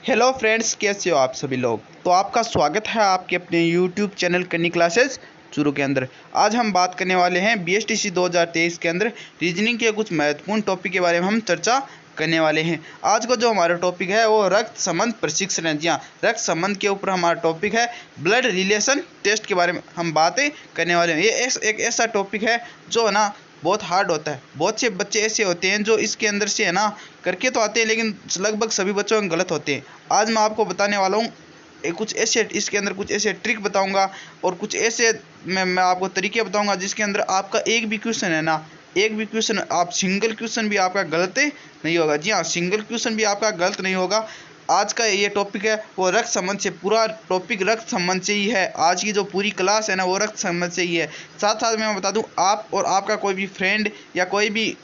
Hello friends, कैसे हो आप सभी लोग। तो आपका स्वागत है आपके अपने यूट्यूब चैनल कन्नी क्लासेस चूरू के अंदर। आज हम बात करने वाले हैं बीएसटीसी 2023 के अंदर रीजनिंग के कुछ महत्वपूर्ण टॉपिक के बारे में हम चर्चा करने वाले हैं। आज का जो हमारा टॉपिक है वो रक्त संबंध प्रशिक्षण है। जी हाँ, रक्त संबंध के ऊपर हमारा टॉपिक है। ब्लड रिलेशन टेस्ट के बारे में हम बातें करने वाले हैं। ये एक ऐसा टॉपिक है जो है ना बहुत हार्ड होता है। बहुत से बच्चे ऐसे होते हैं जो इसके अंदर से है ना करके तो आते हैं, लेकिन लगभग सभी बच्चों में गलत होते हैं। आज मैं आपको बताने वाला हूँ कुछ ऐसे, इसके अंदर कुछ ऐसे ट्रिक बताऊंगा और कुछ ऐसे मैं आपको तरीके बताऊंगा जिसके अंदर आपका एक भी क्वेश्चन है ना, एक भी क्वेश्चन आप सिंगल क्वेश्चन भी आपका गलत नहीं होगा। जी हाँ, सिंगल क्वेश्चन भी आपका गलत नहीं होगा। आज का ये टॉपिक है वो रक्त संबंध से, पूरा टॉपिक रक्त संबंध से ही है। आज की जो पूरी क्लास है ना वो रक्त संबंध से ही है। साथ साथ मैं बता दूं, आप और आपका कोई भी फ्रेंड या कोई भी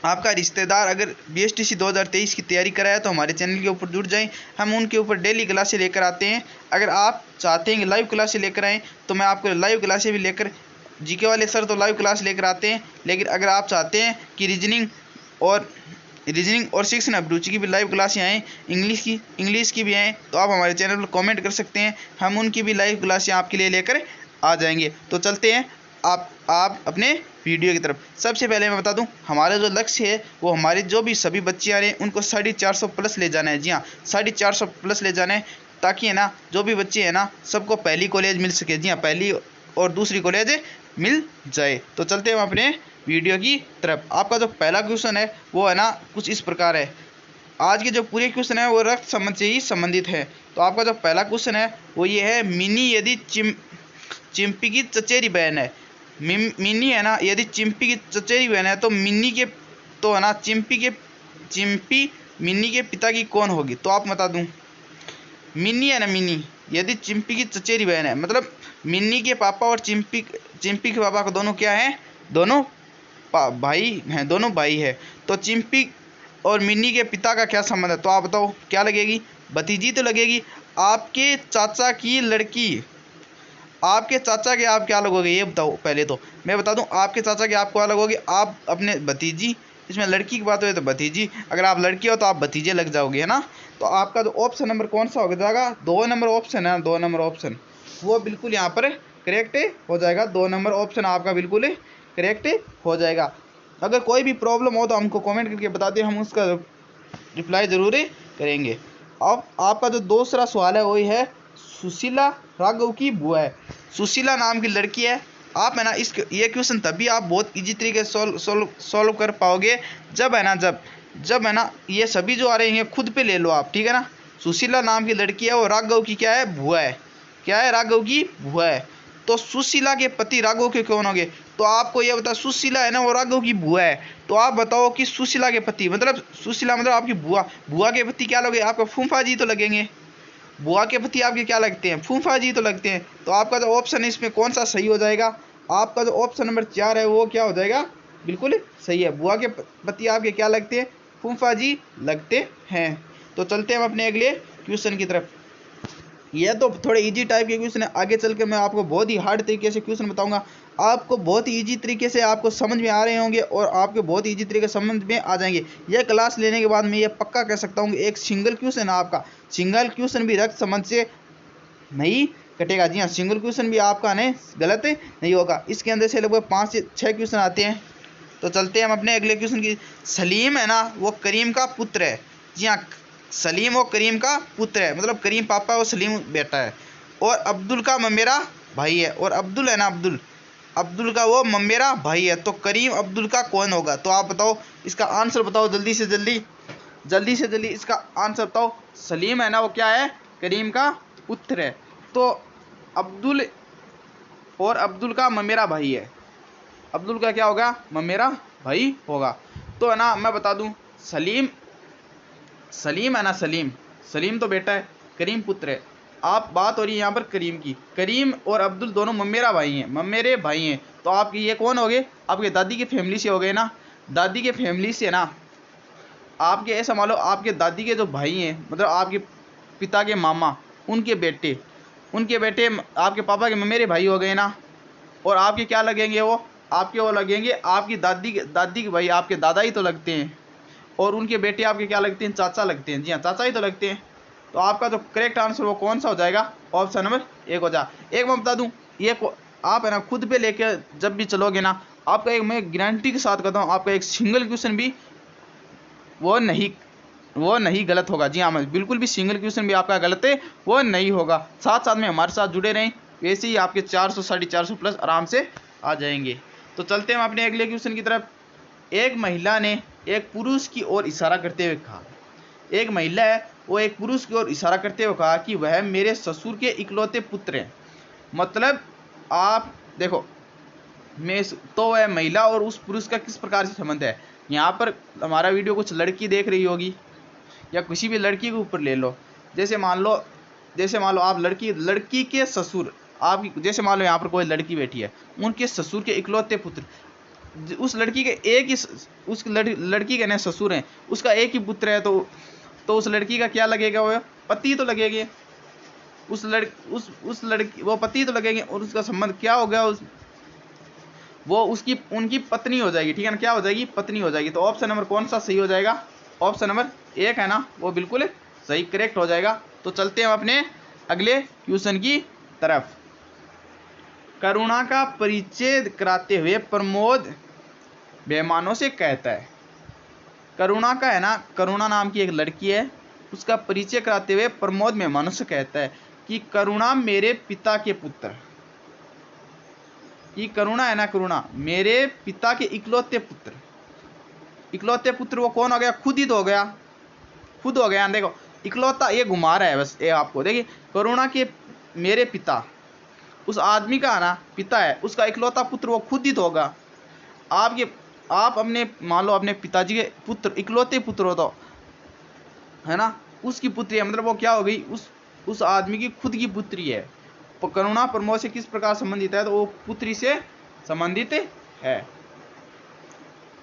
आपका रिश्तेदार अगर बीएसटीसी 2023 की तैयारी कराया तो हमारे चैनल के ऊपर जुड़ जाएं। हम उनके ऊपर डेली क्लासें लेकर आते हैं। अगर आप चाहते हैं कि लाइव क्लासें लेकर आएँ तो मैं आपको लाइव क्लासें भी लेकर, जीके वाले सर तो लाइव क्लास लेकर आते हैं, लेकिन अगर आप चाहते हैं कि रीजनिंग और शिक्षण अभिरुचि की भी लाइव क्लासें आएँ, इंग्लिश की भी आएँ, तो आप हमारे चैनल पर कमेंट कर सकते हैं। हम उनकी भी लाइव क्लासें आपके लिए लेकर आ जाएंगे। तो चलते हैं आप अपने वीडियो की तरफ। सबसे पहले मैं बता दूं, हमारा जो लक्ष्य है वो हमारे जो भी सभी बच्चे आ रहे हैं उनको 450 प्लस ले जाना है। जी हाँ, 450 प्लस ले जाना है, ताकि है ना जो भी बच्चे हैं ना सबको पहली कॉलेज मिल सके। जी हाँ, पहली और दूसरी कॉलेज मिल जाए। तो चलते हैं हम अपने वीडियो की तरफ। आपका जो पहला क्वेश्चन है वो है ना कुछ इस प्रकार है। आज के जो पूरे क्वेश्चन है वो रक्त संबंध से ही संबंधित है। तो आपका जो पहला क्वेश्चन है वो ये है, मिनी यदि चिंपी की चचेरी बहन है। मिनी है ना, यदि चिंपी की चचेरी बहन है तो मिनी के तो है ना चिंपी मिनी के पिता की कौन होगी। तो आप बता दूं, मिनी है ना, मिनी यदि चिंपी की चचेरी बहन है, मतलब मिनी के पापा और चिंपी के पापा को दोनों क्या है, दोनों भाई हैं, दोनों भाई है। तो चिंपी और मिनी के पिता का क्या संबंध है। तो आप बताओ क्या लगेगी, भतीजी तो लगेगी। आपके चाचा की लड़की, आपके चाचा के आप क्या लगोगे ये बताओ। पहले तो मैं बता दूं, आपके चाचा के आप क्या लगोगे, आप अपने भतीजी। इसमें लड़की की बात हो तो भतीजी, अगर आप लड़की हो तो आप भतीजे लग जाओगे, है ना। तो आपका जो ऑप्शन नंबर कौन सा हो जाएगा, 2 नंबर ऑप्शन है, 2 नंबर ऑप्शन वो बिल्कुल यहाँ पर करेक्ट हो जाएगा। 2 नंबर ऑप्शन आपका बिल्कुल करेक्ट हो जाएगा। अगर कोई भी प्रॉब्लम हो तो हमको कमेंट करके बता दें, हम उसका रिप्लाई ज़रूर करेंगे। अब आपका जो दूसरा सवाल है वही है, सुशीला राघव की बुआ है। सुशीला नाम की लड़की है। आप है ना ये क्वेश्चन तभी आप बहुत इजी तरीके से सॉल्व कर पाओगे जब है ना जब है ना ये सभी जो आ रहे हैं खुद पे ले लो आप, ठीक है ना। सुशीला नाम की लड़की है और राघव की क्या है, बुआ है। क्या है, राघव की बुआ है। तो सुशीला के पति राघव के कौन होंगे। तो आपको ये बता, सुशीला है ना वो राघव की बुआ है। तो आप बताओ कि सुशीला के पति मतलब सुशीला मतलब आपकी बुआ, बुआ के पति क्या लोगे, आपका फूफा जी तो लगेंगे। बुआ के पति आपके क्या लगते हैं, फूफा जी तो लगते हैं। तो आपका जो ऑप्शन है इसमें कौन सा सही हो जाएगा, आपका जो ऑप्शन नंबर 4 है वो क्या हो जाएगा, बिल्कुल सही है। बुआ के पति आपके क्या लगते हैं, फूफा जी लगते हैं। तो चलते हैं हम अपने अगले क्वेश्चन की तरफ। यह तो थोड़े इजी टाइप के क्वेश्चन है, आगे चल के मैं आपको बहुत ही हार्ड तरीके से क्वेश्चन बताऊंगा। आपको बहुत ही इजी तरीके से आपको समझ में आ रहे होंगे और आपके बहुत ही इजी तरीके से समझ में आ जाएंगे। यह क्लास लेने के बाद मैं ये पक्का कह सकता हूँ कि एक सिंगल क्वेश्चन है आपका, सिंगल क्वेश्चन भी रक्त संबंध से नहीं कटेगा। जी हाँ, सिंगल क्वेश्चन भी आपका नहीं गलत नहीं होगा। इसके अंदर से लगभग 5 से 6 क्वेश्चन आते हैं। तो चलते हैं हम अपने अगले क्वेश्चन की। सलीम है ना वो करीम का पुत्र है। जी हाँ, सलीम और करीम का पुत्र है, मतलब करीम पापा और सलीम बेटा है। और अब्दुल का ममेरा भाई है। और अब्दुल है ना, अब्दुल का वो ममेरा भाई है। तो करीम अब्दुल का कौन होगा। तो आप बताओ इसका आंसर बताओ, जल्दी से जल्दी इसका आंसर बताओ। सलीम है ना वो क्या है, करीम का पुत्र है। तो अब्दुल और अब्दुल का ममेरा भाई है। अब्दुल का क्या होगा, ममेरा भाई होगा। तो है ना मैं बता दूं, सलीम है ना, सलीम तो बेटा है, करीम पुत्र है। आप बात हो रही है यहाँ पर करीम की। करीम और अब्दुल दोनों ममेरा भाई हैं, ममेरे भाई हैं। तो आपके ये कौन हो गए, आपके दादी की फैमिली से हो गए ना। दादी के फैमिली से ना आपके ऐसा मान लो, आपके दादी के जो भाई हैं मतलब आपके पिता के मामा, उनके बेटे आपके पापा के ममेरे भाई हो गए ना। और आपके क्या लगेंगे, वो आपके वो लगेंगे आपकी दादी के भाई, आपके दादा ही तो लगते हैं। और उनके बेटे आपके क्या लगते हैं, चाचा लगते हैं। जी हाँ, चाचा ही तो लगते हैं। तो आपका जो करेक्ट आंसर वो कौन सा हो जाएगा, ऑप्शन नंबर 1 हो जाएगा। एक मैं बता दूं, ये आप है ना खुद पे लेके जब भी चलोगे ना, आपका एक मैं गारंटी के साथ कहता हूँ, आपका एक सिंगल क्वेश्चन भी वो नहीं गलत होगा। जी हाँ, मैं बिल्कुल भी सिंगल क्वेश्चन भी आपका गलत है वो नहीं होगा। साथ साथ में हमारे साथ जुड़े रहें, वैसे ही आपके 400 450 प्लस आराम से आ जाएंगे। तो चलते हैं हम अपने अगले क्वेश्चन की तरफ। एक महिला ने एक पुरुष की ओर इशारा करते हुए कहा, एक महिला है वो एक पुरुष की ओर इशारा करते हुए कहा कि वह मेरे ससुर के इकलौते पुत्र हैं। मतलब आप देखो, मैं तो वह महिला और उस पुरुष का किस प्रकार से संबंध है। यहाँ पर हमारा वीडियो कुछ लड़की देख रही होगी या किसी भी लड़की के ऊपर ले लो। जैसे मान लो आप लड़की के ससुर, आप जैसे मान लो यहाँ पर कोई लड़की बैठी है, उनके ससुर के इकलौते पुत्र, उस लड़की के एक ही उस लड़की के ना ससुर हैं, उसका एक ही पुत्र है, तो उस लड़की का क्या लगेगा, वो पति तो लगेंगे। उस लड़की वो पति तो लगेंगे और उसका संबंध क्या हो गया, वो उनकी पत्नी हो जाएगी। ठीक है ना, क्या हो जाएगी, पत्नी हो जाएगी। तो ऑप्शन नंबर कौन सा सही हो जाएगा, ऑप्शन नंबर 1 है ना, वो बिल्कुल सही करेक्ट हो जाएगा। तो चलते हैं अपने अगले क्वेश्चन की तरफ। करुणा का परिचय कराते हुए प्रमोद बेईमानों से कहता है, करुणा का है ना, करुणा नाम की एक लड़की है, उसका परिचय कराते हुए प्रमोद मेहमानों से कहता है कि करुणा मेरे पिता के पुत्र, कि करुणा है ना, करुणा मेरे पिता के इकलौते पुत्र वो कौन हो गया, खुद ही तो हो गया, खुद हो गया। देखो इकलौता ये घुमा रहा है बस, ये आपको देखिए, करुणा के मेरे पिता, उस आदमी का है ना पिता है, उसका इकलौता पुत्र वो खुद ही तो होगा। आप अपने मान लो अपने पिताजी के पुत्र, इकलौते पुत्र हो तो है ना, उसकी पुत्री है, मतलब वो क्या हो गई, उस आदमी की खुद की पुत्री है। तो करुणा प्रमोद से किस प्रकार संबंधित है, तो वो पुत्री से संबंधित है।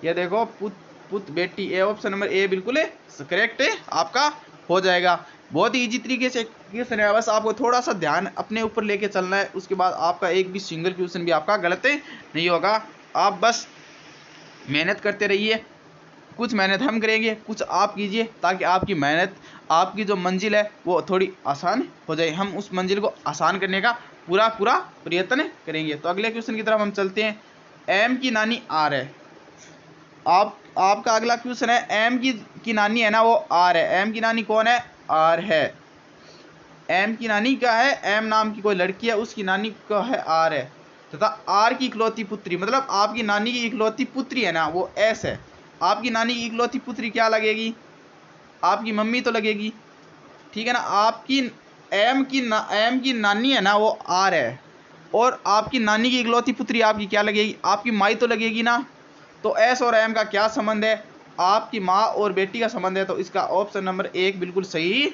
ये देखो पुत्र बेटी, ए ऑप्शन नंबर ए बिल्कुल करेक्ट है आपका हो जाएगा। बहुत ही इजी तरीके से क्वेश्चन है, बस आपको थोड़ा सा ध्यान अपने ऊपर लेके चलना है, उसके बाद आपका एक भी सिंगल क्वेश्चन भी आपका गलत नहीं होगा। आप बस मेहनत करते रहिए, कुछ मेहनत हम करेंगे, कुछ आप कीजिए, ताकि आपकी मेहनत, आपकी जो मंजिल है वो थोड़ी आसान हो जाए। हम उस मंजिल को आसान करने का पूरा प्रयत्न करेंगे। तो अगले क्वेश्चन की तरफ हम चलते हैं। एम की नानी आर है, आपका अगला क्वेश्चन है, एम की नानी है ना वो आर है। एम की नानी कौन है, आर है। एम की नानी क्या है, एम नाम की कोई लड़की है, उसकी नानी का है आर है, तथा आर की इकलौती पुत्री, मतलब आपकी नानी की इकलौती पुत्री है ना वो एस है। आपकी नानी की इकलौती पुत्री क्या लगेगी, आपकी मम्मी तो लगेगी। ठीक है ना, आपकी एम की नानी है ना वो आर है, और आपकी नानी की इकलौती पुत्री आपकी क्या लगेगी, आपकी माई तो लगेगी ना। तो एस और एम का क्या संबंध है, आपकी माँ और बेटी का संबंध है। तो इसका ऑप्शन नंबर 1 बिल्कुल सही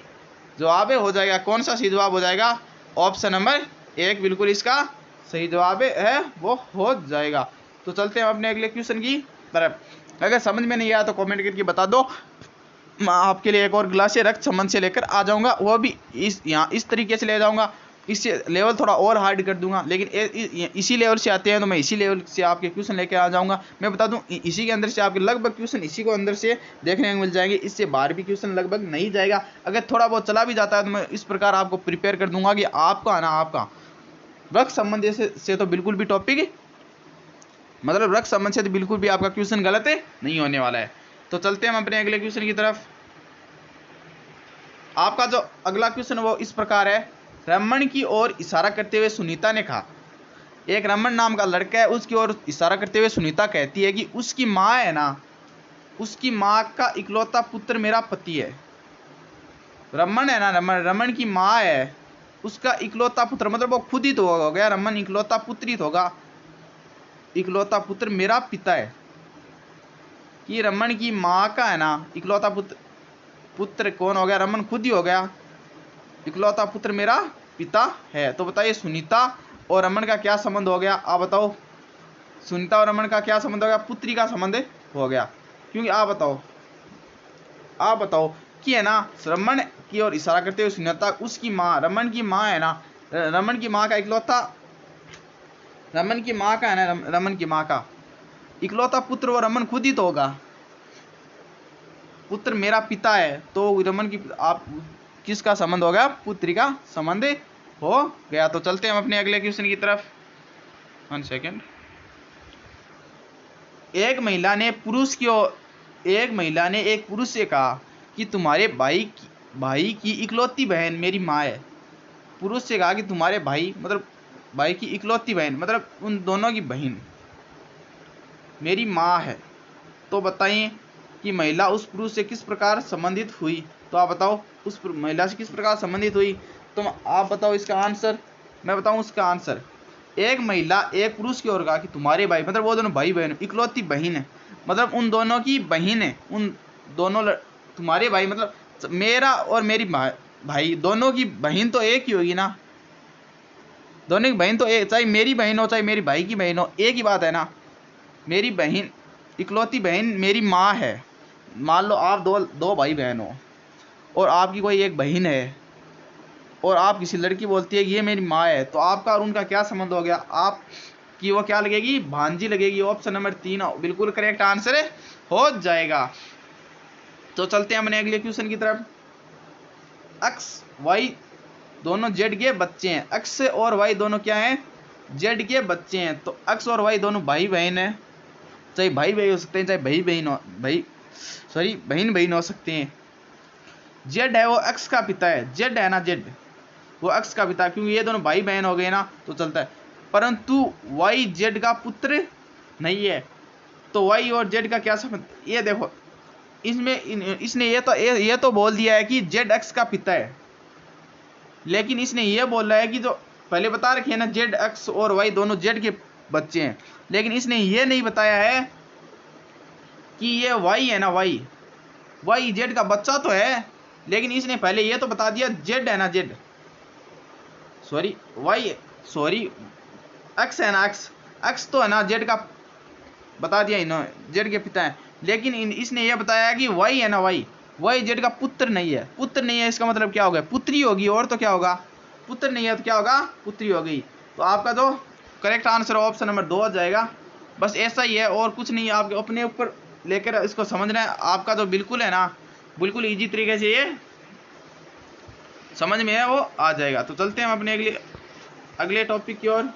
जवाब हो जाएगा। कौन सा सही जवाब हो जाएगा, ऑप्शन नंबर 1 बिल्कुल इसका सही जवाब है वो हो जाएगा। तो चलते हैं अपने अगले क्वेश्चन की तरफ। अगर समझ में नहीं आया तो कमेंट करके बता दो, मैं आपके लिए एक और क्लास रक्त संबंध से लेकर आ जाऊंगा, वो भी इस तरीके से ले जाऊंगा, इससे लेवल थोड़ा और हार्ड कर दूंगा। लेकिन इसी लेवल से आते हैं तो मैं इसी लेवल से आपके क्वेश्चन लेकर आ जाऊंगा। मैं बता दूं, इसी के अंदर से आपके लगभग क्वेश्चन इसी को अंदर से देखने को मिल जाएंगे, इससे बाहर भी क्वेश्चन लगभग नहीं जाएगा। अगर थोड़ा बहुत चला भी जाता है तो मैं इस प्रकार आपको प्रिपेयर कर दूंगा कि आपका है ना, आपका रक्त संबंध से तो बिल्कुल भी टॉपिक, मतलब रक्त संबंध से तो बिल्कुल भी आपका क्वेश्चन गलत नहीं होने वाला है। तो चलते हैं हम अपने अगले क्वेश्चन की तरफ। आपका जो अगला क्वेश्चन वो इस प्रकार है। रमन की ओर इशारा करते हुए सुनीता ने कहा, एक रमन नाम का लड़का है, उसकी ओर इशारा करते हुए सुनीता कहती है कि उसकी माँ है ना, उसकी माँ का इकलौता पुत्र मेरा पति है। रमन है ना, रमन की माँ है, उसका इकलौता पुत्र, मतलब वो खुद ही तो हो गया, रमन इकलौता पुत्र ही तो होगा, इकलौता पुत्र मेरा पिता है। कि रमन की माँ का है ना इकलौता पुत्र कौन हो गया, रमन खुद ही हो गया, इकलौता पुत्र मेरा पिता है। तो बताइए सुनीता और रमन का क्या संबंध हो गया, आप बताओ। सुनीता और रमन का क्या संबंध हो गया, पुत्री का संबंध हो गया। क्योंकि आप बताओ कि है ना, रमन की ओर इशारा करते हुए सुनीता, उसकी माँ, रमन की माँ है ना, रमन की माँ का इकलौता, रमन की माँ का है ना, रमन की माँ का इकलौता पुत्र वो रमन खुद ही तो होगा, पुत्र मेरा पिता है। तो रमन की आप किसका संबंध हो गया? पुत्री का संबंध हो गया। तो चलते हैं हम अपने अगले क्वेश्चन की तरफ। 1 सेकेंड। एक महिला ने एक पुरुष से कहा कि तुम्हारे भाई की इकलौती बहन मेरी माँ है। पुरुष से कहा कि तुम्हारे भाई मतलब भाई की इकलौती बहन मतलब उन दोनों की बहन मेरी माँ है। तो बताइए कि महिला उस पुरुष से किस प्रकार संबंधित हुई। तो आप बताओ उस महिला से किस प्रकार संबंधित हुई। तो आप बताओ इसका आंसर, मैं बताऊं इसका आंसर। एक महिला एक पुरुष की ओर कहा कि तुम्हारे भाई मतलब वो दोनों भाई बहन इकलौती बहन है मतलब उन दोनों की बहन है। उन दोनों तुम्हारे भाई मतलब मेरा और मेरी भाई दोनों की बहन तो एक ही होगी ना। दोनों की बहन तो एक, चाहे मेरी बहन हो चाहे मेरी भाई की बहन हो, एक ही बात है ना। मेरी बहन इकलौती बहन मेरी माँ है। मान लो आप दो भाई बहन हो और आपकी कोई एक बहन है और आप किसी लड़की बोलती है कि ये मेरी माँ है, तो आपका और उनका क्या संबंध हो गया? आप कि वो क्या लगेगी? भांजी लगेगी। ऑप्शन नंबर 3 बिल्कुल करेक्ट आंसर हो जाएगा। तो चलते हैं अपने अगले क्वेश्चन की तरफ। एक्स वाई दोनों जेड के बच्चे हैं। एक्स और वाई दोनों क्या हैं? जेड के बच्चे हैं। तो एक्स और वाई दोनों भाई बहन है, चाहे भाई भाई हो सकते हैं चाहे बहन बहन हो सकते हैं। जेड है वो एक्स का पिता है। जेड है ना, जेड वो एक्स का पिता, क्योंकि ये दोनों भाई बहन हो गए ना तो चलता है। परंतु वाई जेड का पुत्र नहीं है। तो वाई और जेड का क्या संबंध? ये देखो इसमें इसने ये तो बोल दिया है कि जेड एक्स का पिता है, लेकिन इसने ये बोल रहा है कि जो पहले बता रखे है ना जेड एक्स और वाई दोनों जेड के बच्चे हैं, लेकिन इसने ये नहीं बताया है कि ये वाई है ना, वाई जेड का बच्चा तो है, लेकिन इसने पहले ये तो बता दिया जेड है ना, Z sorry Y sorry X है ना, एक्स तो है ना जेड का, बता दिया इन्होंने जेड के पिता है, लेकिन इसने ये बताया कि वाई है ना, वाई जेड का पुत्र नहीं है। पुत्र नहीं है इसका मतलब क्या होगा? पुत्री होगी, और तो क्या होगा? पुत्र नहीं है तो क्या होगा? पुत्री होगी। तो आपका जो करेक्ट आंसर ऑप्शन नंबर 2 आ जाएगा। बस ऐसा ही है और कुछ नहीं, आपके अपने ऊपर लेकर इसको समझना है। आपका तो बिल्कुल है ना, बिल्कुल इजी तरीके से ये समझ में है वो आ जाएगा। तो चलते हैं हम अपने अगले टॉपिक की ओर।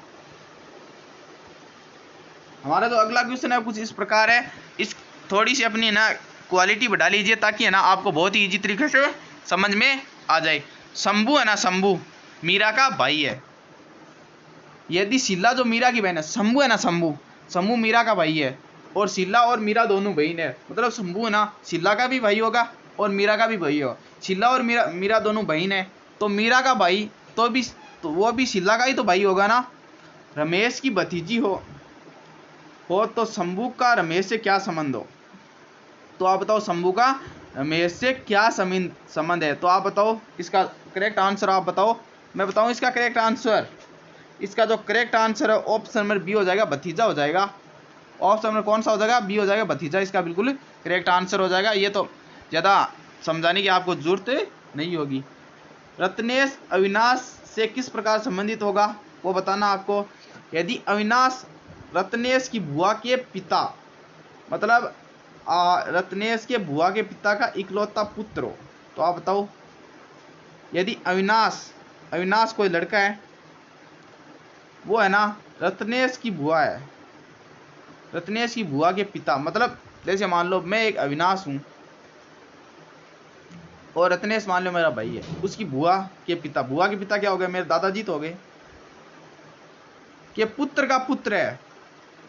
हमारा जो अगला क्वेश्चन है कुछ इस प्रकार है। इस थोड़ी सी अपनी ना क्वालिटी बढ़ा लीजिए ताकि है ना आपको बहुत ही इजी तरीके से समझ में आ जाए। शंभू है ना, शंभू मीरा का भाई है। यदि शीला जो मीरा की बहन है, शंभू है ना, शंभू मीरा का भाई है और शीला और मीरा दोनों बहन है। मतलब शंभू है ना शीला का भी भाई होगा और मीरा का भी भाई होगा। शीला और मीरा दोनों बहन है, तो मीरा का भाई तो वो भी शीला का ही तो भाई होगा ना। रमेश की भतीजी हो तो शंभू का रमेश से क्या संबंध हो? तो आप बताओ शंभू का रमेश से क्या संबंध है? तो आप बताओ इसका करेक्ट आंसर आप बताओ। मैं बताऊं इसका करेक्ट आंसर? इसका जो करेक्ट आंसर है ऑप्शन नंबर बी हो जाएगा, भतीजा हो जाएगा। ऑप्शन नंबर कौन सा हो जाएगा? बी हो जाएगा, भतीजा इसका बिल्कुल करेक्ट आंसर हो जाएगा। ये तो ज़्यादा समझाने की आपको जरूरत नहीं होगी। रत्नेश अविनाश से किस प्रकार संबंधित होगा वो बताना आपको। यदि अविनाश रत्नेश की बुआ के पिता मतलब रत्नेश के बुआ के पिता का इकलौता पुत्र हो, तो आप बताओ। यदि अविनाश कोई लड़का है, वो है ना रत्नेश की बुआ है, रत्नेश की बुआ के पिता मतलब जैसे मान लो मैं एक अविनाश हूँ और रत्नेश मान लो मेरा भाई है, उसकी बुआ के पिता क्या हो गए? मेरे दादाजी तो हो गए। के पुत्र का पुत्र है,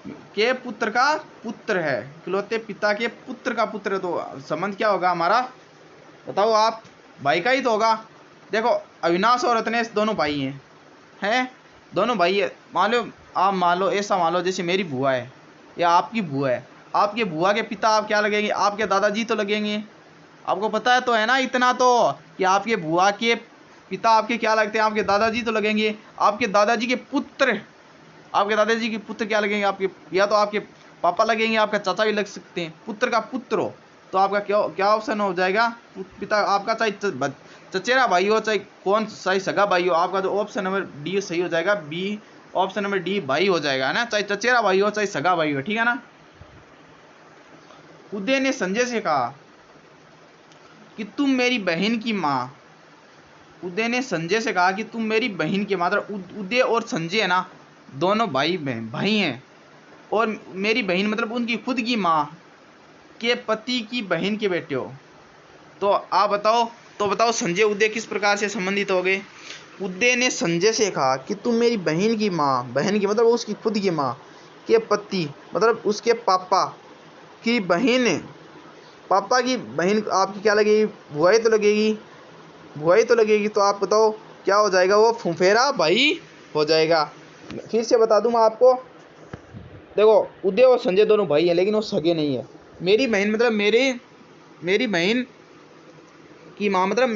के पुत्र का पुत्र है, इकलौते पिता के पुत्र का पुत्र है, तो संबंध क्या होगा हमारा? बताओ आप। भाई का ही तो होगा। देखो अविनाश और रत्नेश दोनों भाई हैं दोनों भाई है। मान लो ऐसा मान लो जैसे मेरी बुआ है या आपकी बुआ है, आपके बुआ के पिता आप क्या लगेंगे? आपके दादाजी तो लगेंगे। आपको पता है तो है ना इतना तो कि आपके बुआ के पिता आपके क्या लगते हैं? आपके दादाजी तो लगेंगे। आपके दादाजी के पुत्र क्या लगेंगे? आपके या तो आपके पापा लगेंगे, आपका चाचा भी लग सकते हैं। पुत्र का पुत्र हो तो आपका क्या ऑप्शन हो जाएगा? पिता आपका चाहे चचेरा भाई हो चाहे सगा भाई हो, आपका जो ऑप्शन नंबर डी सही हो जाएगा। बी ऑप्शन नंबर डी भाई हो जाएगा, है ना। चाहे चचेरा भाई हो चाहे सगा भाई हो, ठीक है ना। उदय ने संजय से कहा कि तुम मेरी बहन की माँ उदय ने संजय से कहा कि तुम मेरी बहन की माता। उदय और संजय है ना दोनों भाई हैं, और मेरी बहन मतलब उनकी खुद की माँ के पति की बहन के बेटे हो। तो आप बताओ, संजय उदय किस प्रकार से संबंधित हो गए। उदय ने संजय से कहा कि तुम मेरी बहन की माँ, बहन की मतलब उसकी खुद की माँ के पति मतलब उसके पापा की बहन, पापा की बहन आपकी क्या लगेगी, बुआई तो लगेगी, बुआई तो लगेगी। तो आप बताओ क्या हो जाएगा, वो फुफेरा भाई हो जाएगा। फिर से बता दूं मैं आपको, देखो उदय और संजय दोनों भाई हैं लेकिन वो सगे नहीं है। मेरी बहन मतलब मेरी बहन की माँ मतलब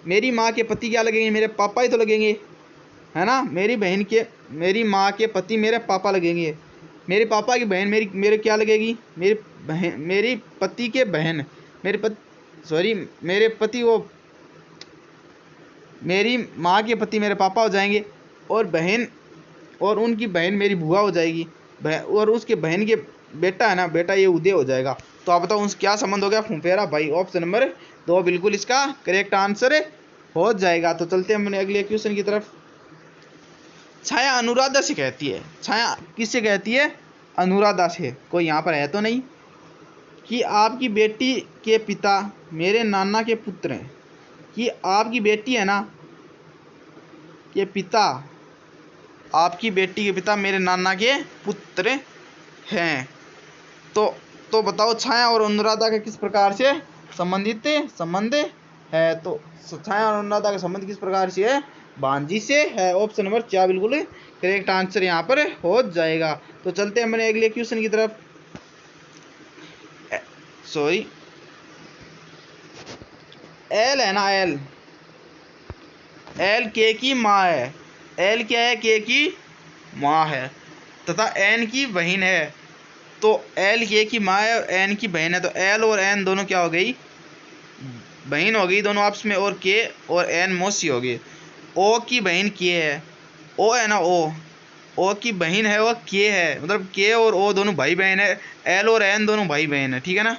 मेरी माँ के पति क्या लगेंगे, मेरे पापा ही तो लगेंगे, है ना। मेरी माँ के पति मेरे पापा लगेंगे। मेरे पापा की बहन मेरे क्या लगेगी, मेरी पति के बहन, मेरे पति वो मेरी माँ के पति मेरे पापा हो जाएंगे, और उनकी बहन मेरी बुआ हो जाएगी, और उसके बहन के बेटा है ना, बेटा ये उदय हो जाएगा। तो आप बताओ क्या संबंध हो गया, फुफेरा भाई। ऑप्शन नंबर 2 बिल्कुल इसका करेक्ट आंसर हो जाएगा। तो चलते हैं अपने अगले क्वेश्चन की तरफ। छाया अनुराधा से कहती है, छाया किससे कहती है, अनुराधा से, कोई यहाँ पर है तो नहीं, कि आपकी बेटी के पिता मेरे नाना के पुत्र हैं, कि आपकी बेटी है ना के पिता, आपकी बेटी के पिता मेरे नाना के पुत्र हैं। तो बताओ छाया और अनुराधा का किस प्रकार से संबंध है। तो छाया और अनुराधा का संबंध किस प्रकार से है, भांजी से है। ऑप्शन नंबर 4 बिल्कुल करेक्ट आंसर यहाँ पर हो जाएगा। तो चलते हैं अपने अगले क्वेश्चन की तरफ। एल है ना, एल के की माँ है, एल क्या है, के की माँ है, तथा एन की बहन है। तो एल के की माँ है और एन की बहन है, तो एल और एन दोनों क्या हो गई, बहन हो गई दोनों आपस में, और के और एन मौसी हो गई। ओ की बहन के है, ओ है ना, ओ की बहन है वो के है, मतलब के और ओ दोनों भाई बहन है, एल और एन दोनों भाई बहन है, ठीक है ना।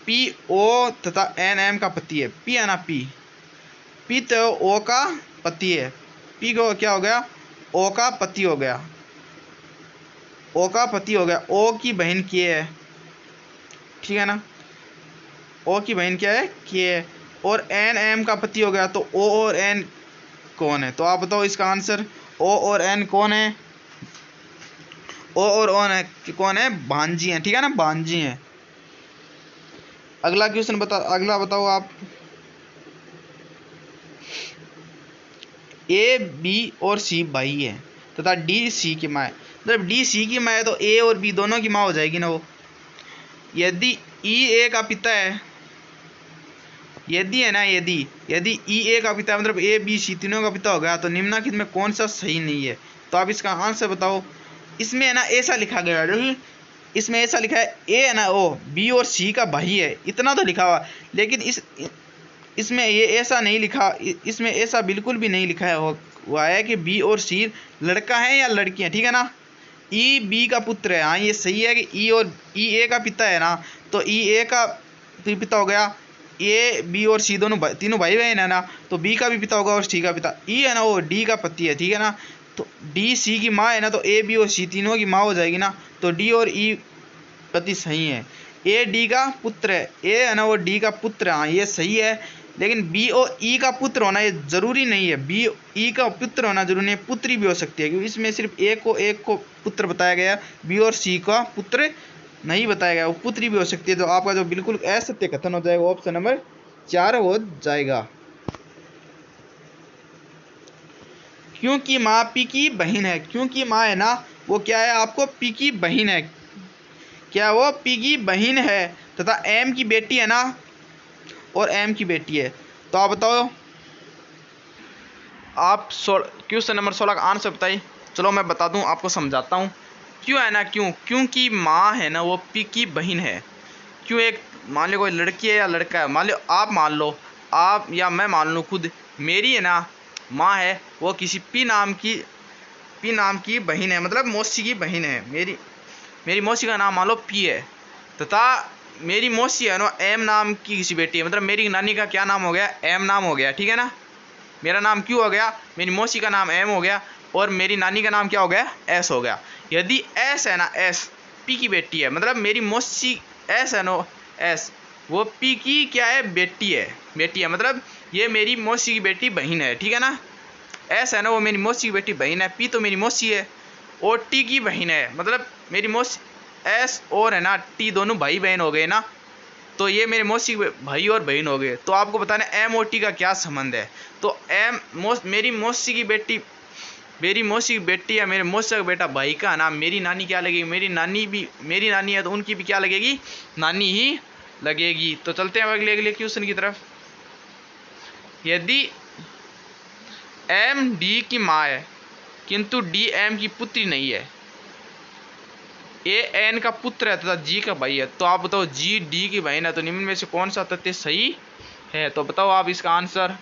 पी ओ तथा एन एम का पति है, पी है ना, पी तो ओ का पति है, पी को क्या हो गया, ओ का पति हो गया, ओ का पति हो गया। ओ की बहन के है, ठीक है ना, ओ की बहन क्या है, के है, और एन एम का पति हो गया। तो ओ और एन कौन है, तो आप बताओ इसका आंसर। ओ और एन कौन है, ओ और ओन है कौन है, भांजी है, ठीक है ना, भांजी है। अगला क्वेश्चन अगला बताओ आप। ए बी और सी भाई है तथा डी सी की माँ है, मतलब डी सी की माँ है तो ए और बी दोनों की माँ हो जाएगी ना वो। यदि ई ए का पिता है, यदि है ना, यदि ई ए का पिता मतलब ए बी सी तीनों का पिता हो गया, तो निम्नलिखित में कौन सा सही नहीं है। तो आप इसका आंसर बताओ। इसमें है ना ऐसा लिखा गया है, इसमें ऐसा लिखा है ए है ना ओ बी और सी का भाई है, इतना तो लिखा हुआ, लेकिन इसमें ये ऐसा नहीं लिखा, इसमें ऐसा बिल्कुल भी नहीं लिखा है हुआ है कि बी और सी लड़का है या लड़की है, ठीक है ना। ई बी का पुत्र है, हाँ ये सही है कि ई और ई ए का पिता है ना, तो ई ए का पिता हो गया, ए बी और सी दोनों तीनों भाई बहन है ना, तो बी का भी पिता होगा और सी का पिता। ई है ना वो डी का पति है, ठीक है ना, तो डी सी की माँ है ना, तो ए बी और सी तीनों की माँ हो जाएगी ना, तो डी और ई पति सही है। ए डी का पुत्र है, ए है ना वो डी का पुत्र है, हाँ ये सही है, लेकिन बी और ई का पुत्र होना ये जरूरी नहीं है, बी ई का पुत्र होना जरूरी नहीं है, पुत्री भी हो सकती है, क्योंकि इसमें सिर्फ एक को पुत्र बताया गया, बी और सी का पुत्र नहीं बताया गया, वो पुत्री भी हो सकती है। तो आपका जो बिल्कुल असत्य कथन हो जाएगा ऑप्शन नंबर 4 हो जाएगा। क्योंकि माँ पी की बहन है, क्योंकि माँ है ना वो क्या है, आपको पी की बहन है, क्या वो पी की बहन है, तथा एम की बेटी है ना, और एम की बेटी है। तो आप बताओ, आप क्वेश्चन नंबर 16 का आंसर बताइए। चलो मैं बता दूं, आपको समझाता हूँ। क्यों है ना, क्योंकि माँ है ना वो पी की बहन है। क्यों, एक मान लो कोई लड़की है या लड़का है, मान लो आप या मैं मान लूँ खुद, मेरी है ना माँ है वो किसी पी नाम की बहन है, मतलब मौसी की बहन है, मेरी मौसी का नाम मान लो पी है, तथा मेरी मौसी है ना एम नाम की किसी बेटी है, मतलब मेरी नानी का क्या नाम हो गया, एम नाम हो गया, ठीक है ना। मेरा नाम क्यों हो गया, मेरी मौसी का नाम एम हो गया और मेरी नानी का नाम क्या हो गया, एस हो गया। यदि एस है ना, एस पी की बेटी है, मतलब मेरी मौसी एस है ना, एस वो पी की क्या है, बेटी है, मतलब ये मेरी मौसी की बेटी बहन है, ठीक है ना। एस है ना वो मेरी मौसी की बेटी बहन है, पी तो मेरी मौसी है और टी की बहन है, मतलब मेरी मौसी एस और है ना टी दोनों भाई बहन हो गए ना, तो ये मेरे मौसी भाई और बहन हो गए। तो आपको बताना एम और टी का क्या संबंध है। तो एम मेरी मौसी की बेटी या मेरे मौसी का बेटा भाई का नाम मेरी नानी क्या लगेगी, मेरी नानी है तो उनकी भी क्या लगेगी, नानी ही लगेगी। तो चलते हैं अगले क्वेश्चन की तरफ। यदि एम डी की माँ है किंतु डी एम की पुत्री नहीं है, ए एन का पुत्र है तथा जी का भाई है, तो आप बताओ जी डी की बहन है, तो निम्न में से कौन सा तथ्य सही है। तो बताओ आप इसका आंसर।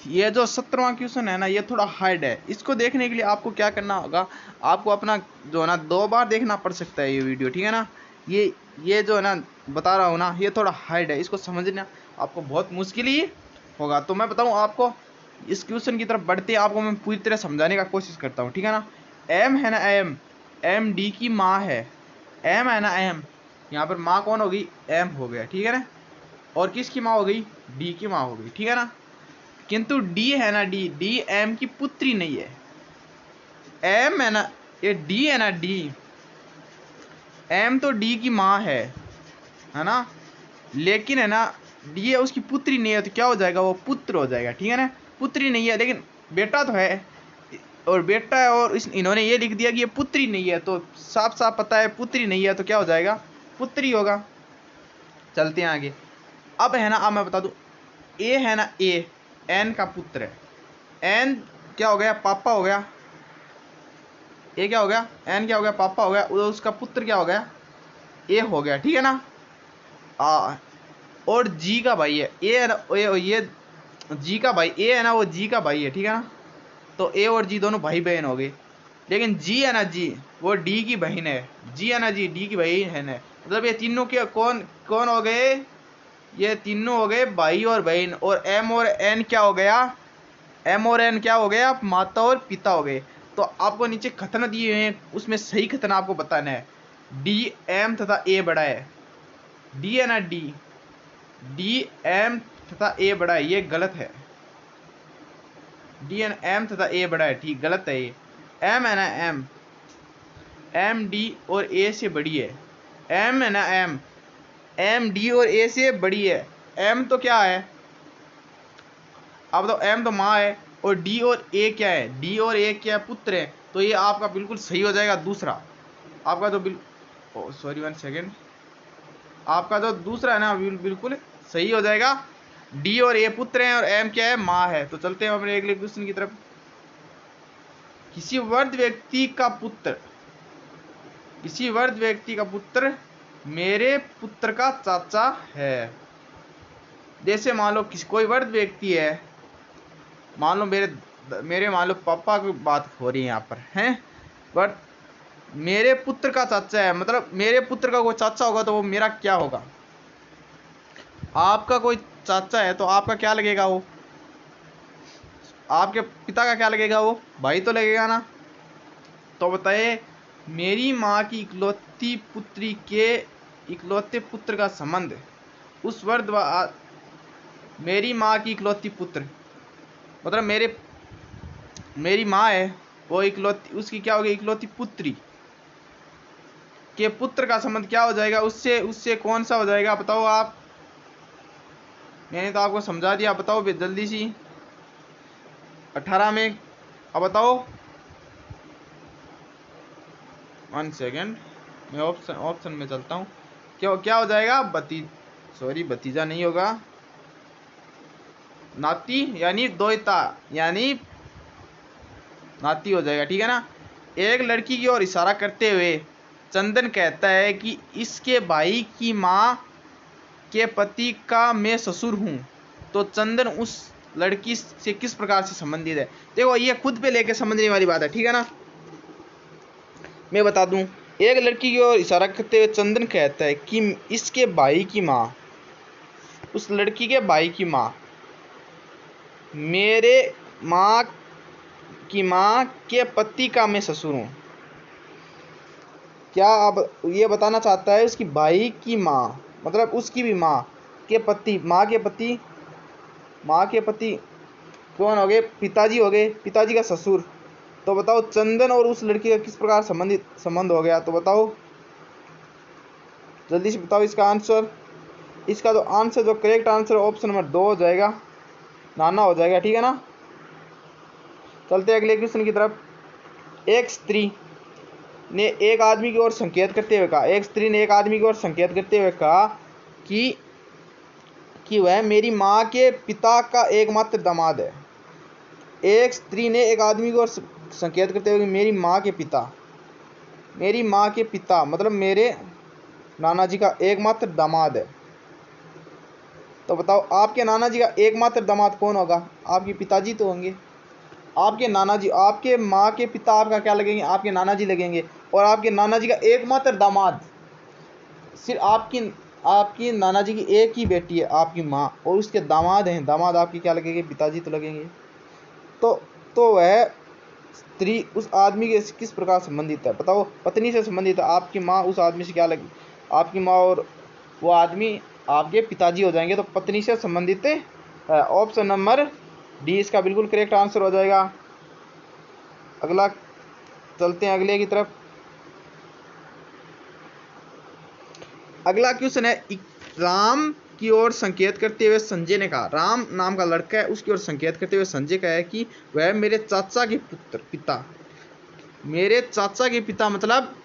ये जो 17वां क्वेश्चन है ना, ये थोड़ा हार्ड है। इसको देखने के लिए आपको क्या करना होगा, आपको अपना जो है ना 2 बार देखना पड़ सकता है ये वीडियो, ठीक है ना। ये जो है ना बता रहा हूँ ना, ये थोड़ा हार्ड है, इसको समझना आपको बहुत मुश्किल ही होगा। तो मैं बताऊँ आपको, इस क्वेश्चन की तरफ बढ़ते आपको मैं पूरी तरह समझाने का कोशिश करता हूँ, ठीक है ना। एम है ना, एम डी की माँ है, एम है ना, एम यहाँ पर माँ कौन हो गई, एम हो गया, ठीक है ना। और किसकी माँ हो गई, डी की माँ हो गई, ठीक है ना। किंतु डी है ना, डी एम की पुत्री नहीं है। एम है ना, ये डी है ना, डी एम तो डी की माँ है ना, लेकिन है ना डी है उसकी पुत्री नहीं है, तो क्या हो जाएगा, वो पुत्र हो जाएगा, ठीक है ना। पुत्री नहीं है लेकिन बेटा तो है, और बेटा है और इन्होंने ये लिख दिया कि ये पुत्री नहीं है, तो साफ साफ पता है पुत्री नहीं है, तो क्या हो जाएगा, पुत्री होगा। चलते हैं आगे। अब है ना, अब मैं बता दूं, ए है ना, ए एन का पुत्र है, एन क्या हो गया, पापा हो गया, ए क्या हो गया, एन क्या हो गया, पापा हो गया, उसका पुत्र क्या हो गया, ए हो गया, ठीक है ना। और जी का भाई है, ए है ना, ये जी का भाई, ए है ना वो जी का भाई है, ठीक है ना। तो ए और जी दोनों भाई बहन हो गए, लेकिन जी है ना, जी वो डी की बहन है, जी है ना, जी डी की बहन है, मतलब ये तीनों के कौन कौन हो गए, ये तीनों हो गए भाई और बहन। और एम और एन क्या हो गया, एम और एन क्या हो गया, माता और पिता हो गए। तो आपको नीचे खतना दिए हुए हैं, उसमें सही खतना आपको बताना है। डी एम तथा ए बड़ा है, डी है ना, डी एम तथा ए बड़ा है, ये गलत है। डी एन एम तथा ए बड़ा है, ठीक, गलत है ये। एम है ना, एम डी और ए से बड़ी है, एम है ना, एम डी और ए से बड़ी है। एम तो क्या है, अब तो एम तो माँ है, और डी और ए क्या है, डी और ए क्या है, पुत्र है। तो ये आपका बिल्कुल सही हो जाएगा दूसरा, आपका तो सॉरी 1 सेकेंड, आपका जो दूसरा है ना बिल्कुल सही हो जाएगा। डी और ए पुत्र हैं और एम क्या है, माँ है। तो चलते हैं अपने अगले क्वेश्चन की तरफ। किसी वृद्ध व्यक्ति का पुत्र मेरे पुत्र का चाचा है। जैसे मान लो कोई वृद्ध व्यक्ति है, मान लो मेरे मान लो पापा की बात हो रही है यहाँ पर, हैं, बट मेरे पुत्र का चाचा है, मतलब मेरे पुत्र का कोई चाचा होगा तो वो मेरा क्या होगा। आपका कोई चाचा है तो आपका क्या लगेगा, वो आपके पिता का क्या लगेगा, वो भाई तो लगेगा ना। तो बताइए, मेरी माँ की इकलौती पुत्री के इकलौते पुत्र का संबंध उस वृद्ध मेरी माँ की इकलौती पुत्र, मतलब मेरी माँ है, वो इकलौती, उसकी क्या होगी, इकलौती पुत्री के पुत्र का संबंध क्या हो जाएगा, उससे कौन सा हो जाएगा, बताओ आप। मैंने तो आपको समझा दिया, बताओ जल्दी सी 18 में, अब बताओ। 1 सेकेंड, मैं ऑप्शन में चलता हूँ। क्या हो जाएगा, भतीजा नहीं होगा, नाती यानी दोहिता यानी नाती हो जाएगा, ठीक है ना। एक लड़की की ओर इशारा करते हुए चंदन कहता है कि इसके भाई की माँ के पति का मैं ससुर हूँ। तो चंदन उस लड़की से किस प्रकार से संबंधित है। देखो ये खुद पे लेके समझने वाली बात है, ठीक है ना। मैं बता दूं, एक लड़की की ओर इशारा करते हुए चंदन कहता है कि इसके भाई की माँ, उस लड़की के भाई की माँ, मेरे माँ की माँ के पति का मैं ससुर हूँ। क्या अब ये बताना चाहता है उसकी भाई की माँ, मतलब उसकी भी माँ के पति, माँ के पति कौन हो गए? पिताजी हो गए, पिताजी का ससुर। तो बताओ चंदन और उस लड़की का किस प्रकार संबंध हो गया? तो बताओ, जल्दी से बताओ इसका आंसर। इसका जो आंसर, जो करेक्ट आंसर ऑप्शन नंबर 2 हो जाएगा, नाना हो जाएगा। ठीक है ना। चलते हैं अगले क्वेश्चन की तरफ। एक स्त्री ने एक आदमी की ओर संकेत करते हुए कहा, एक स्त्री ने एक आदमी की ओर संकेत करते हुए कहा कि वह मेरी माँ के पिता का एकमात्र दामाद है। एक स्त्री ने एक आदमी की ओर संकेत करते हुए कि मेरी माँ के पिता मतलब मेरे नाना जी का एकमात्र दामाद है। तो बताओ आपके नाना जी का एकमात्र दामाद कौन होगा? आपके पिताजी तो होंगे। आपके नाना जी, आपके माँ के पिता आपका क्या लगेंगे? आपके नाना जी लगेंगे। और आपके नाना जी का एकमात्र दामाद, सिर्फ आपकी नाना जी की एक ही बेटी है आपकी माँ, और उसके दामाद हैं, दामाद आपके क्या लगेंगे? पिताजी तो लगेंगे। तो वह स्त्री उस आदमी के किस प्रकार संबंधित है? बताओ, पत्नी से संबंधित है। आपकी माँ उस आदमी से क्या लगी? आपकी माँ और वो आदमी आपके पिताजी हो जाएंगे, तो पत्नी से संबंधित है। ऑप्शन नंबर डी इसका बिल्कुल करेक्ट आंसर हो जाएगा। अगला चलते हैं अगले की तरफ। अगला क्वेश्चन है, राम की ओर संकेत करते हुए संजय ने कहा, राम नाम का लड़का है, उसकी ओर संकेत करते हुए संजय कहा है कि वह मेरे चाचा के पिता, मेरे चाचा के पिता मतलब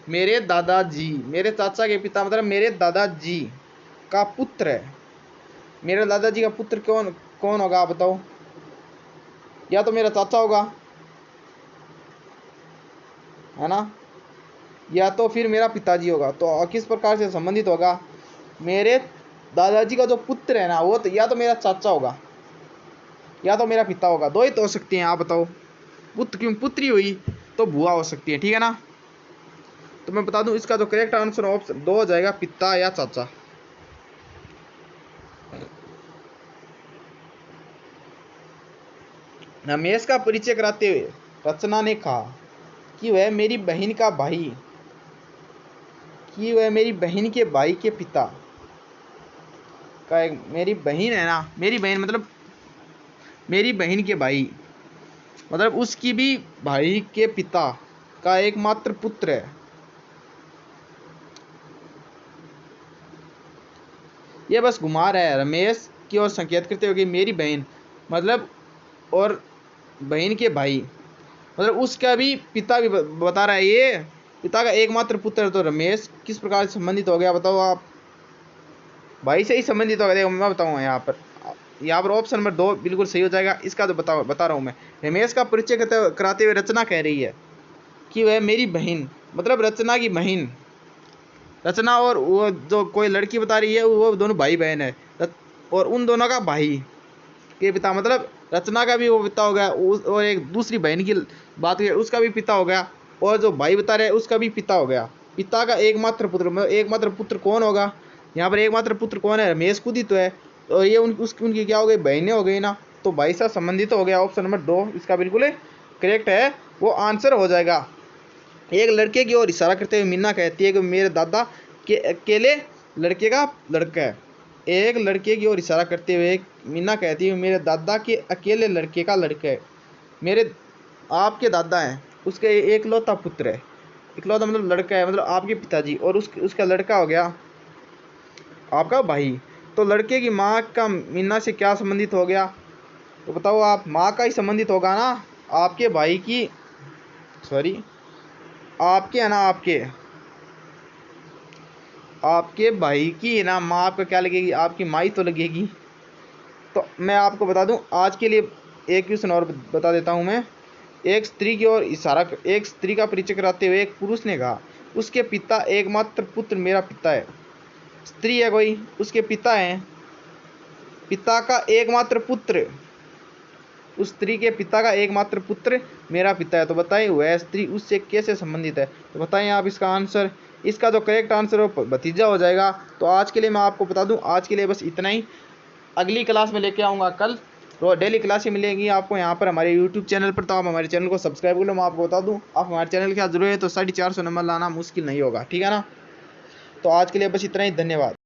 मेरे दादाजी, मेरे चाचा के पिता मतलब मेरे दादाजी का पुत्र है। मेरे दादाजी का पुत्र कौन कौन होगा? आप बताओ। या तो मेरा चाचा होगा, है ना, या तो फिर मेरा पिताजी होगा। तो किस प्रकार से संबंधित होगा? मेरे दादाजी का जो पुत्र है ना, वो तो या तो मेरा चाचा होगा या तो मेरा पिता होगा। दो ही तो हो सकती हैं। आप बताओ, पुत्र क्यों? पुत्री हुई तो बुआ हो सकती है। ठीक है ना। तो मैं बता दूं, इसका जो करेक्ट आंसर ऑप्शन 2 हो जाएगा, पिता या चाचा। रमेश का परिचय कराते हुए रचना ने कहा कि वह मेरी बहन के भाई के पिता का एक, मेरी बहन है ना, मेरी बहन मतलब मेरी बहन के भाई मतलब उसकी भी भाई के पिता का एकमात्र पुत्र है। ये बस घुमा रहा है रमेश की ओर संकेत करते हुए कि मेरी बहन मतलब, और बहन के भाई मतलब उसका भी पिता भी बता रहा है, ये पिता का एकमात्र पुत्र है। तो रमेश किस प्रकार से संबंधित हो गया? बताओ आप। भाई से ही संबंधित हो गया। देखो मैं बताऊंगा यहाँ पर ऑप्शन नंबर 2 बिल्कुल सही हो जाएगा। इसका तो बता रहा हूँ मैं। रमेश का परिचय कराते हुए रचना कह रही है कि वह मेरी बहन मतलब रचना की बहन, रचना और वो जो कोई लड़की बता रही है वो दोनों भाई बहन है, और उन दोनों का भाई के पिता मतलब रचना का भी वो पिता हो गया, और एक दूसरी बहन की बात करें उसका भी पिता हो गया, और जो भाई बता रहे उसका भी पिता हो गया। पिता का एकमात्र पुत्र मतलब एकमात्र पुत्र कौन होगा? यहाँ पर एकमात्र पुत्र कौन है? रमेश खुद ही तो है। तो ये उनकी क्या हो गई? बहनें हो गई ना। तो भाई से संबंधित हो गया। ऑप्शन नंबर 2 इसका बिल्कुल करेक्ट है, वो आंसर हो जाएगा। एक लड़के की ओर इशारा करते हुए मीना कहती है कि मेरे दादा के अकेले लड़के का लड़का है। एक लड़के की ओर इशारा करते हुए मीना कहती है मेरे दादा के अकेले लड़के का लड़का है। मेरे आपके दादा हैं, उसके एकलौता पुत्र है। इकलौता मतलब लड़का है, मतलब आपके पिताजी, और उसका लड़का हो गया आपका भाई। तो लड़के की माँ का मीना से क्या संबंधित हो गया? तो बताओ आप। माँ का ही संबंधित होगा ना। आपके भाई की, सॉरी आपके है ना, आपके भाई की है ना माँ आपका क्या लगेगी? आपकी माँ ही तो लगेगी। तो मैं आपको बता दूं, आज के लिए एक क्वेश्चन और बता देता हूं मैं। एक स्त्री का परिचय कराते हुए एक पुरुष ने कहा उसके पिता एकमात्र पुत्र मेरा पिता है। स्त्री है कोई, उसके पिता हैं, पिता का एकमात्र पुत्र उस स्त्री के पिता का एकमात्र पुत्र मेरा पिता है। तो बताइए वह स्त्री उससे कैसे संबंधित है। तो बताइए आप इसका आंसर। इसका जो करेक्ट आंसर है वो भतीजा हो जाएगा। तो आज के लिए मैं आपको बता दूं, आज के लिए बस इतना ही। अगली क्लास में लेके आऊँगा कल। तो डेली क्लासें मिलेंगी आपको यहाँ पर हमारे यूट्यूब चैनल पर। तो आप हमारे चैनल को सब्सक्राइब कर लो। मैं आपको बता दूं, आप हमारे चैनल के साथ जुड़े हैं तो 450 नंबर लाना मुश्किल नहीं होगा, ठीक है ना। तो आज के लिए बस इतना ही, धन्यवाद।